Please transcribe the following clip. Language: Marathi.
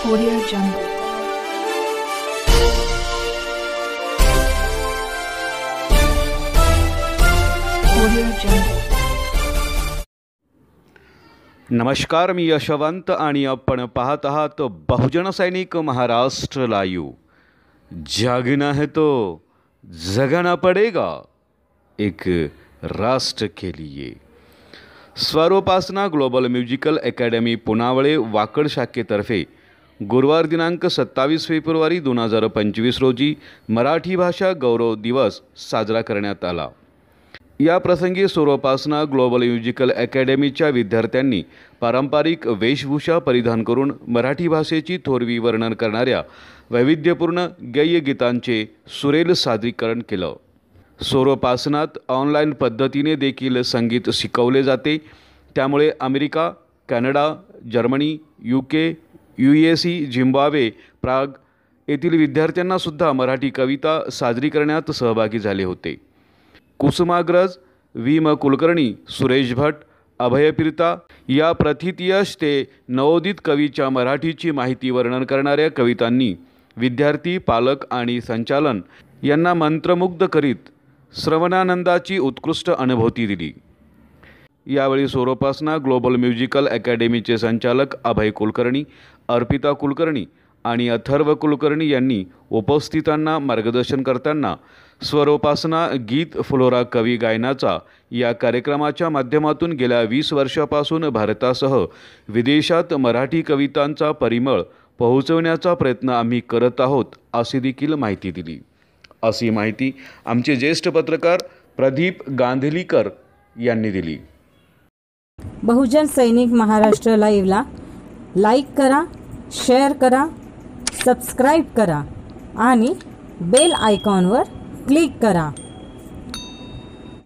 Audio Jungle. Audio Jungle. नमस्कार, मी यशवंत आणि आपण पाहत आहात बहुजन सैनिक महाराष्ट्र लाईव्ह। जागना है तो जगाना पड़ेगा, एक राष्ट्र के लिए। स्वरोपासना global musical academy Punawale Wakad शाखेतर्फे गुरुवार दिनांक 27 फेब्रुवारी 2025 रोजी मराठी भाषा गौरव दिवस साजरा करण्यात आला। या प्रसंगी स्वरोपासना ग्लोबल म्युझिकल अकॅडमीच्या विद्यार्थ्यांनी पारंपरिक वेशभूषा परिधान करून मराठी भाषेची थोरवी वर्णन करणाऱ्या वैविध्यपूर्ण गेयगीतांचे सुरेल सादरीकरण केलं। स्वरोपासनात ऑनलाईन पद्धतीने देखील संगीत शिकवले जाते, त्यामुळे America, Canada, Germany, UK, USA, Zimbabwe, Prague येथील विद्यार्थ्यांना सुद्धा मराठी कविता सादरी करण्यात सहभागी झाले होते। कुसुमाग्रज, V.M. कुलकर्णी, सुरेश भट, अभयप्रीता या प्रथितयश ते नवोदित कवीच्या मराठीची माहिती वर्णन करणाऱ्या कवितांनी विद्यार्थी, पालक आणि संचालन यांना मंत्रमुग्ध करीत श्रवणानंदाची उत्कृष्ट अनुभूती दिली। यावेळी स्वरोपासना ग्लोबल म्युझिकल अकॅडमीचे संचालक अभय कुलकर्णी, अर्पिता कुलकर्णी आणि अथर्व कुलकर्णी यांनी उपस्थितांना मार्गदर्शन करताना स्वरोपासना गीत फ्लोरा कवी गायनाचा या कार्यक्रमाच्या माध्यमातून गेल्या 20 वर्षापासून भारतासह विदेशात मराठी कवितांचा परिमळ पोहोचवण्याचा प्रयत्न आम्ही करत आहोत अशी देखील माहिती दिली। अशी माहिती आमचे ज्येष्ठ पत्रकार प्रदीप गांधीलीकर यांनी दिली। बहुजन सैनिक महाराष्ट्र लाईव्हला लाईक करा, शेअर करा, सबस्क्राईब करा आणि बेल आयकॉनवर क्लिक करा।